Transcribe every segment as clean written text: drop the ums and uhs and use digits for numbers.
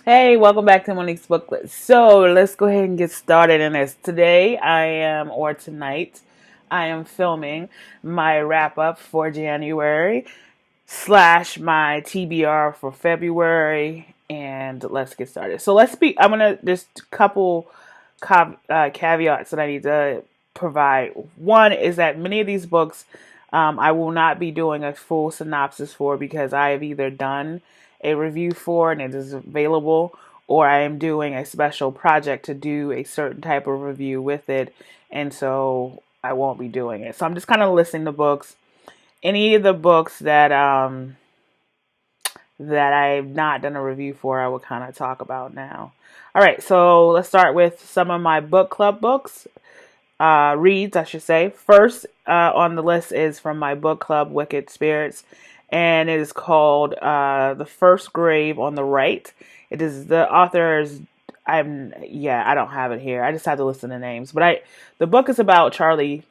Hey, welcome back to Monique's Booklet. So let's go ahead and get started in this. Tonight, I am filming my wrap up for January slash my TBR for February, and let's get started. So I'm gonna just a couple caveats that I need to provide. One is that many of these books I will not be doing a full synopsis for because I have either done a review for and it is available, or I am doing a special project to do a certain type of review with it, and so I won't be doing it. So I'm just kind of listing the books. Any of the books that I've not done a review for, I will kind of talk about now. All right, so let's start with some of my book club books. Reads, I should say. First on the list is from my book club, Wicked Spirits, and it is called The First Grave on the Right. It is the author's. I don't have it here. I just had to listen to names, but the book is about Charlie,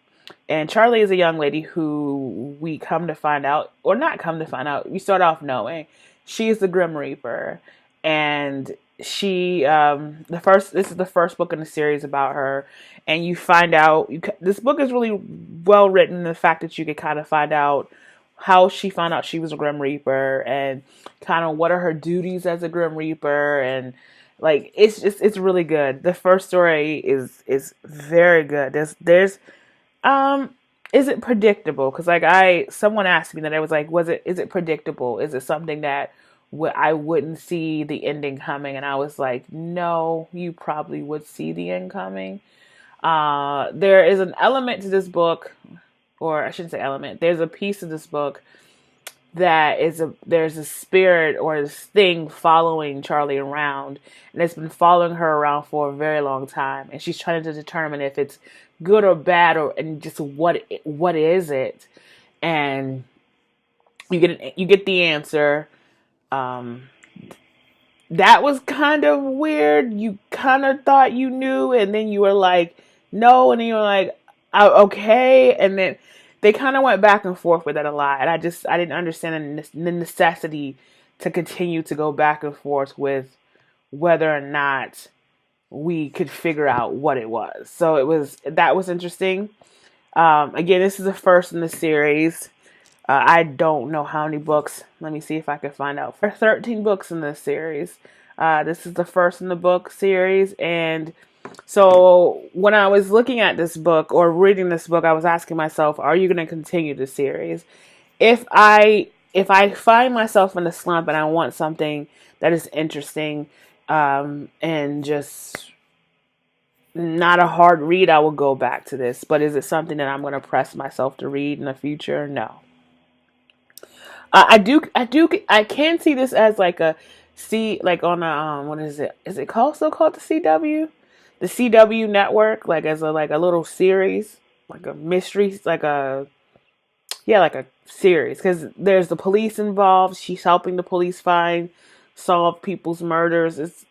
and Charlie is a young lady who we come to find out, or not come to find out. We start off knowing she is the Grim Reaper, and this is the first book in the series about her, and you find out this book is really well written. The fact that you can kind of find out how she found out she was a Grim Reaper, and kind of what are her duties as a Grim Reaper, and like it's really good. The first story is very good. There's is it predictable? Because someone asked me that. I was like, is it predictable? Is it something that I wouldn't see the ending coming? And I was like, no, you probably would see the end coming. There is an element to this book, or I shouldn't say element. There's a piece of this book that there's a spirit or this thing following Charlie around, and it's been following her around for a very long time, and she's trying to determine if it's good or bad, and just what is it. And you get the answer. That was kind of weird. You kind of thought you knew, and then you were like, no, and then you were like, oh, okay, and then they kind of went back and forth with that a lot, and I didn't understand the necessity to continue to go back and forth with whether or not we could figure out what it was. So that was interesting. Again, this is the first in the series. I don't know how many books. Let me see if I can find out. For 13 books in this series. This is the first in the book series. And so when I was looking at this book or reading this book, I was asking myself, are you going to continue the series? If I find myself in a slump and I want something that is interesting and just not a hard read, I will go back to this. But is it something that I'm going to press myself to read in the future? No. I can see this as like a like on a what is it? Is it still called the CW? The CW network, like as a little series, like a mystery, like a series, because there's the police involved. She's helping the police solve people's murders.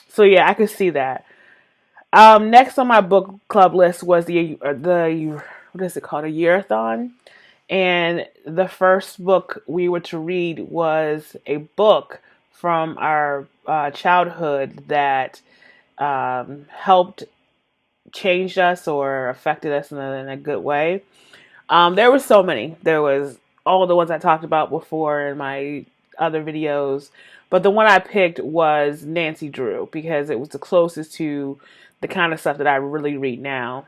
So yeah, I could see that. Next on my book club list was the what is it called? A year-a-thon. And the first book we were to read was a book from our childhood that helped change us or affected us in a good way. There were so many. There was all the ones I talked about before in my other videos. But the one I picked was Nancy Drew because it was the closest to the kind of stuff that I really read now.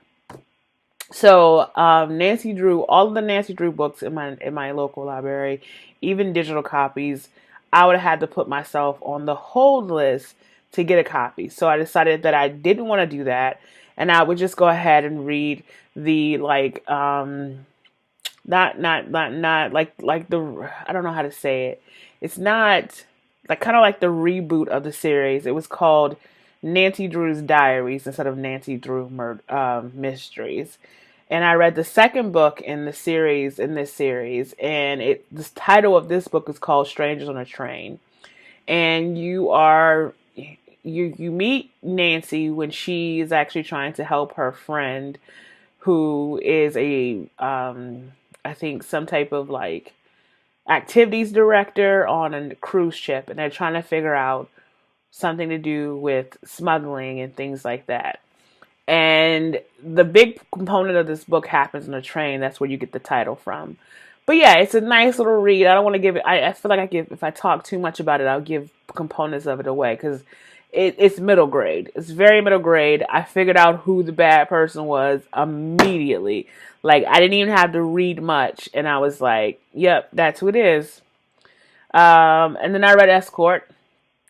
So Nancy Drew, all of the Nancy Drew books in my local library, even digital copies, I would have had to put myself on the hold list to get a copy. So I decided that I didn't want to do that, and I would just go ahead and read the not like the, I don't know how to say it. It's not like kind of like the reboot of the series. It was called Nancy Drew's Diaries instead of Nancy Drew Mysteries. And I read the second book in this series, and the title of this book is called Strangers on a Train. And you meet Nancy when she is actually trying to help her friend, who is I think some type of like activities director on a cruise ship, and they're trying to figure out something to do with smuggling and things like that. And the big component of this book happens on a train. That's where you get the title from. But yeah, it's a nice little read. I don't want to give it. I feel like if I talk too much about it, I'll give components of it away because it's middle grade. It's very middle grade. I figured out who the bad person was immediately. Like I didn't even have to read much, and I was like, "Yep, that's who it is." And then I read Escort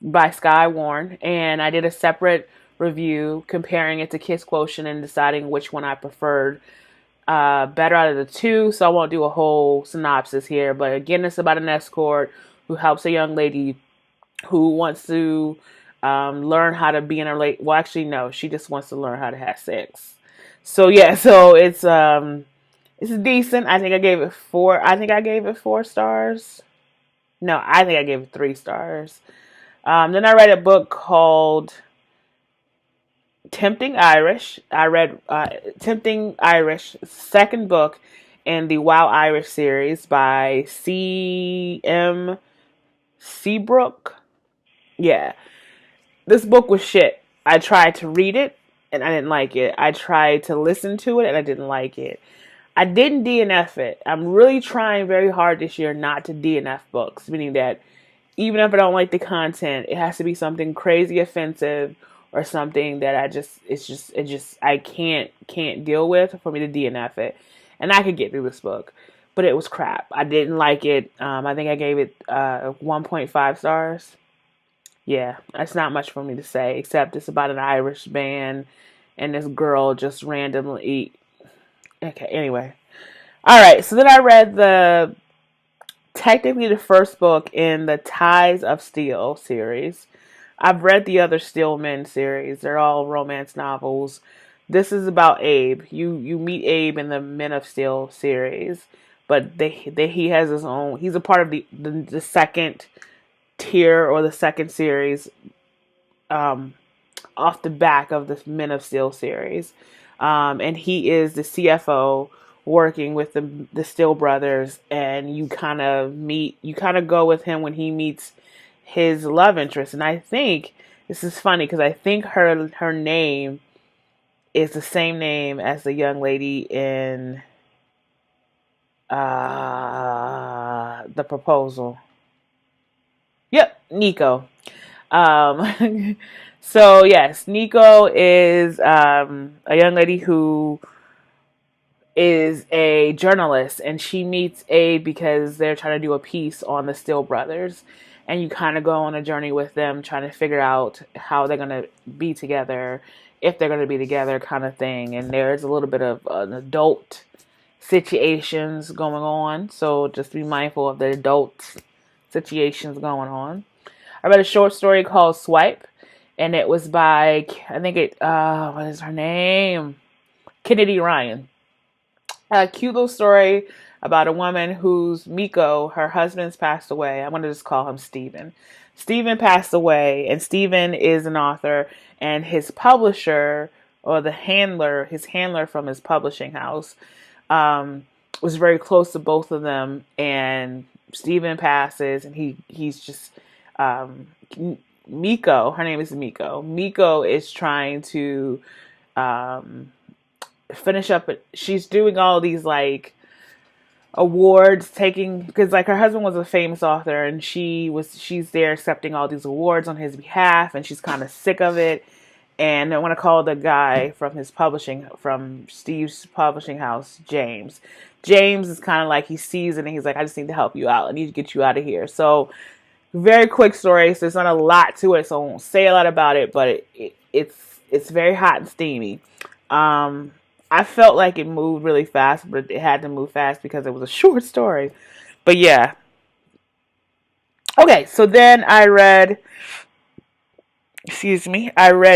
by Sky Warren, and I did a separate review comparing it to Kiss Quotient and deciding which one I preferred better out of the two. So I won't do a whole synopsis here, but again, it's about an escort who helps a young lady who wants to learn how to be in a relate. Well, actually, no, she just wants to learn how to have sex. So yeah, so it's decent. I think I gave it four. I think I gave it 4 stars. No, I think I gave it 3 stars. Then I read a book called Tempting Irish. I read Tempting Irish, second book in the Wow Irish series by C.M. Seabrook. Yeah, this book was shit. I tried to read it and I didn't like it. I tried to listen to it and I didn't like it. I didn't DNF it. I'm really trying very hard this year not to DNF books, meaning that even if I don't like the content, it has to be something crazy offensive or something that I can't deal with for me to DNF it. And I could get through this book, but it was crap. I didn't like it. I think I gave it 1.5 stars. Yeah, that's not much for me to say, except it's about an Irish band and this girl just randomly. Okay, anyway. All right, so then I read technically the first book in the Ties of Steel series. I've read the other Steelmen series. They're all romance novels. This is about Abe. You meet Abe in the Men of Steel series, but he has his own. He's a part of the second tier or the second series off the back of the Men of Steel series. And he is the CFO working with the Steel brothers, and you kind of go with him when he meets his love interest. And I think this is funny because I think her name is the same name as the young lady in The Proposal. Yep, Nico. So yes, Nico is a young lady who is a journalist, and she meets Abe because they're trying to do a piece on the Still brothers, and you kind of go on a journey with them trying to figure out how they're going to be together, if they're going to be together, kind of thing. And there's a little bit of an adult situations going on, so just be mindful of the adult situations going on. I read a short story called Swipe, and it was by, I think what is her name? Kennedy Ryan. A cute little story about a woman whose Miko, her husband's passed away. I'm going to just call him Stephen. Stephen passed away, and Stephen is an author, and his publisher, or his handler from his publishing house, was very close to both of them, and Stephen passes, and he's just, Miko, her name is Miko. Miko is trying to, finish up. She's doing all these like awards, because like her husband was a famous author, and she's there accepting all these awards on his behalf, and she's kind of sick of it. And I want to call the guy from Steve's publishing house, James. James is kind of like, he sees it and he's like, I just need to help you out. I need to get you out of here. So very quick story. So there's not a lot to it, so I won't say a lot about it, but it's very hot and steamy. I felt like it moved really fast, but it had to move fast because it was a short story. But yeah. Okay, so then I read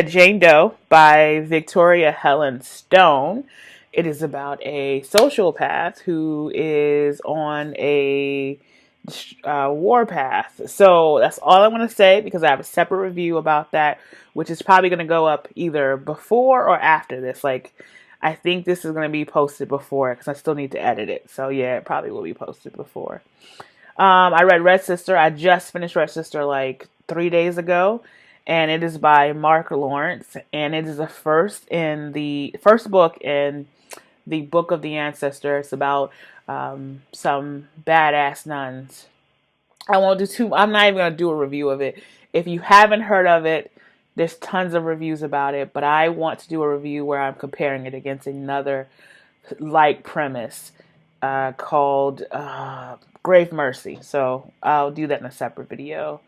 Jane Doe by Victoria Helen Stone. It is about a sociopath who is on a war path. So that's all I'm going to say, because I have a separate review about that, which is probably going to go up either before or after this. Like, I think this is going to be posted before, because I still need to edit it. So yeah, it probably will be posted before. I read Red Sister. I just finished Red Sister like 3 days ago, and it is by Mark Lawrence, and it is the first book in the Book of the Ancestor. It's about some badass nuns. I won't do too. I'm not even gonna do a review of it. If you haven't heard of it, there's tons of reviews about it, but I want to do a review where I'm comparing it against another like premise called Grave Mercy. So I'll do that in a separate video.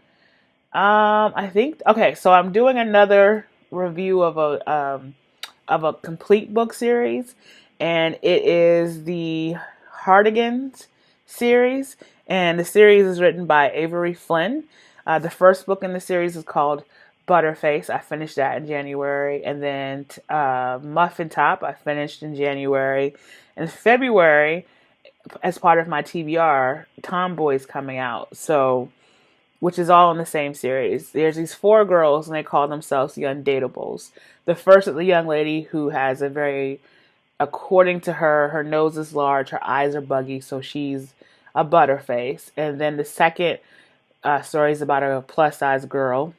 I think okay. So I'm doing another review of a complete book series, and it is the Hardigans series, and the series is written by Avery Flynn. The first book in the series is called Butterface. I finished that in January, and then Muffin Top I finished in January. In February, as part of my TBR, Tomboy's coming out. So, which is all in the same series. There's these four girls, and they call themselves the Undateables. The first is the young lady who has a very, according to her, her nose is large, her eyes are buggy, so she's a butterface. And then the second story is about a plus size girl.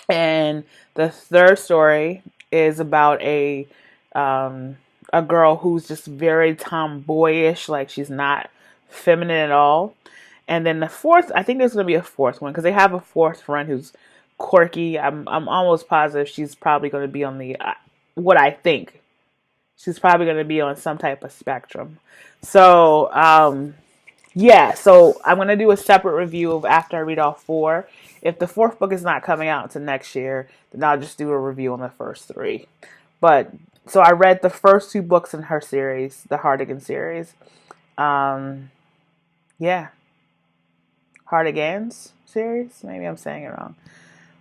And the third story is about a girl who's just very tomboyish, like she's not feminine at all. And then the fourth, I think there's going to be a fourth one because they have a fourth friend who's quirky. I'm almost positive she's probably going to be on the what I think she's probably going to be on some type of spectrum. So yeah, so I'm going to do a separate review of after I read all four. If the fourth book is not coming out until next year, then I'll just do a review on the first three. But so I read the first two books in her series, the Hardigan series. Yeah. Hardigans series. Maybe I'm saying it wrong.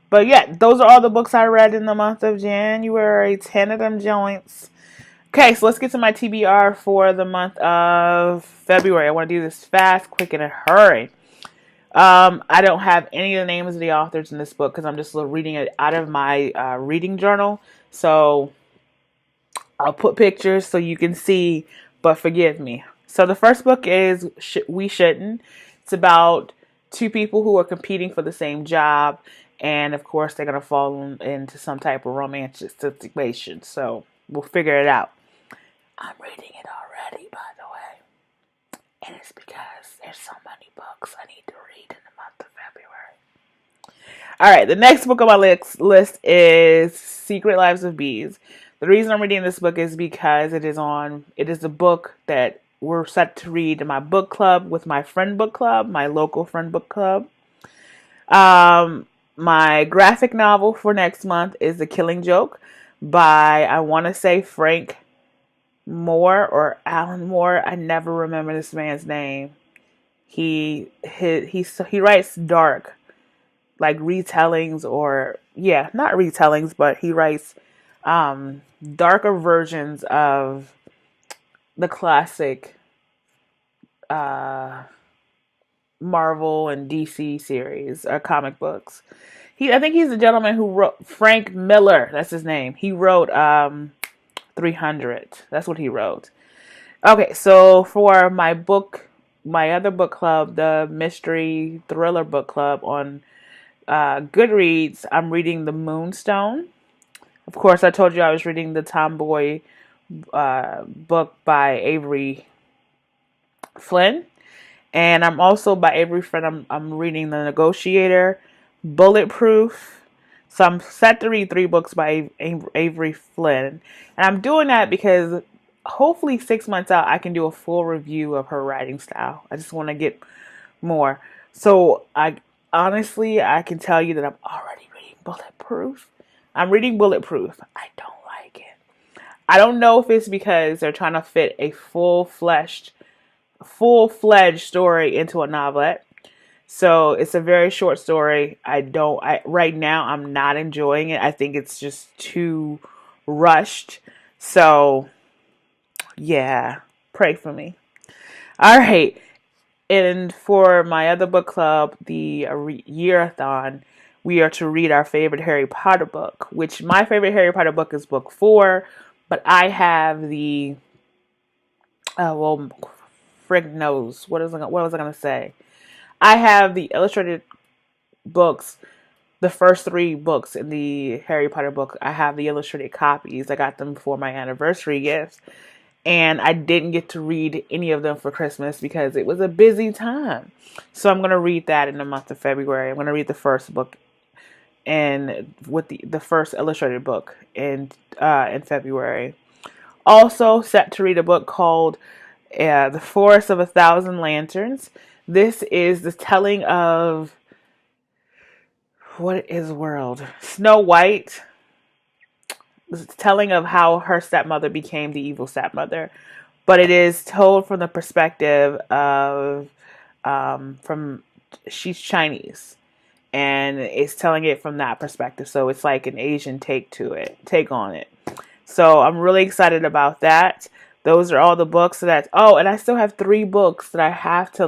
But yeah, those are all the books I read in the month of January. 10 of them joints. Okay, so let's get to my TBR for the month of February. I want to do this fast, quick, in a hurry. I don't have any of the names of the authors in this book because I'm just reading it out of my reading journal. So I'll put pictures so you can see, but forgive me. So the first book is We Shouldn't. It's about two people who are competing for the same job, and of course they're going to fall into some type of romantic situation. So we'll figure it out. I'm reading it already, by the way, and it's because there's so many books I need to read in the month of February. Alright, the next book on my list is Secret Lives of Bees. The reason I'm reading this book is because it is a book that we're set to read in my book club with my friend book club, my local friend book club. My graphic novel for next month is The Killing Joke by, I want to say, Frank Moore or Alan Moore. I never remember this man's name. He writes dark, like retellings, or yeah, not retellings, but he writes darker versions of the classic Marvel and DC series or comic books. I think he's the gentleman who wrote, Frank Miller, that's his name. He wrote 300. That's what he wrote. Okay, so for my other book club, the mystery thriller book club on Goodreads, I'm reading The Moonstone. Of course, I told you I was reading the Tomboy book by Avery Flynn. And I'm also by Avery Flynn, I'm reading The Negotiator, Bulletproof. So I'm set to read 3 books by Avery Flynn. And I'm doing that because hopefully 6 months out, I can do a full review of her writing style. I just want to get more. So I can tell you that I'm already reading Bulletproof. I'm reading Bulletproof. I don't like it. I don't know if it's because they're trying to fit a full-fledged story into a novelette. So it's a very short story. Right now I'm not enjoying it. I think it's just too rushed. So yeah, pray for me. All right. And for my other book club, the Yearathon, we are to read our favorite Harry Potter book, which my favorite Harry Potter book is book 4, but I have the frig knows. What was I going to say? I have the illustrated books the first 3 books in the Harry Potter book. I have the illustrated copies. I got them for my anniversary gift. And I didn't get to read any of them for Christmas because it was a busy time. So I'm going to read that in the month of February. I'm going to read the first book and with the first illustrated book in February. Also set to read a book called The Forest of 1,000 Lanterns. This is the telling of, what is world? Snow White. It's telling of how her stepmother became the evil stepmother, but it is told from the perspective of from she's Chinese, and it's telling it from that perspective. So it's like an Asian take on it. So I'm really excited about that. Those are all the books that. Oh, and I still have 3 books that I have to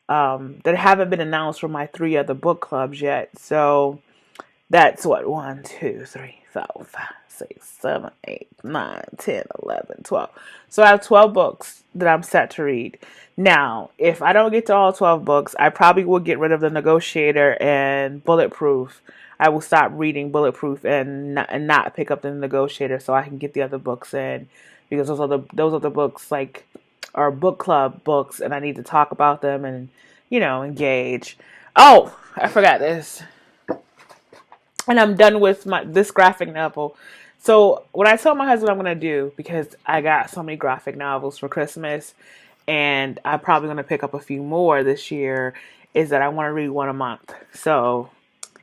that haven't been announced for my 3 other book clubs yet. So that's what 1, 2, 3, 4, 5, 6, 7, 8, 9, 10, 11, 12. So I have 12 books that I'm set to read. Now, if I don't get to all 12 books, I probably will get rid of The Negotiator and Bulletproof. I will stop reading Bulletproof and not pick up The Negotiator so I can get the other books in, because those are the books are book club books, and I need to talk about them and engage. Oh, I forgot this. And I'm done with this graphic novel. So what I told my husband I'm going to do, because I got so many graphic novels for Christmas, and I'm probably going to pick up a few more this year, is that I want to read one a month. So,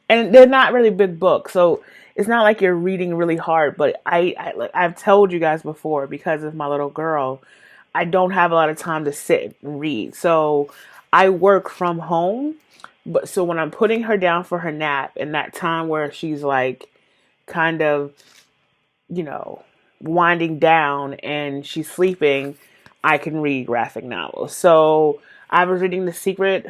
and they're not really big books, so it's not like you're reading really hard. But I've told you guys before, because of my little girl, I don't have a lot of time to sit and read. So I work from home. But so when I'm putting her down for her nap, in that time where she's kind of, winding down and she's sleeping, I can read graphic novels. So I was reading The Secret.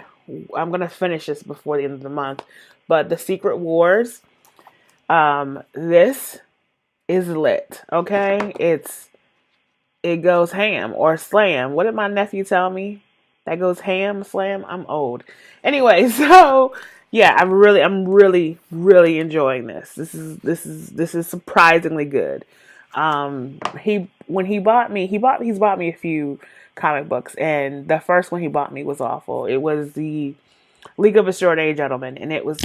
I'm going to finish this before the end of the month. But The Secret Wars, this is lit, okay? It goes ham or slam. What did my nephew tell me? That goes ham, slam. I'm old. Anyway, so yeah, I'm really, really enjoying this. This is surprisingly good. He's bought me a few comic books, and the first one he bought me was awful. It was the League of Extraordinary Gentlemen, and it was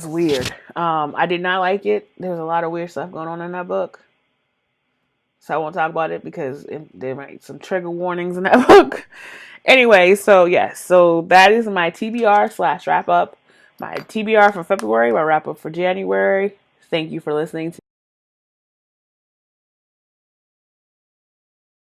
weird. I did not like it. There was a lot of weird stuff going on in that book. So I won't talk about it because there might be some trigger warnings in that book. Anyway, so yes. So that is my TBR / wrap up. My TBR for February, my wrap up for January. Thank you for listening to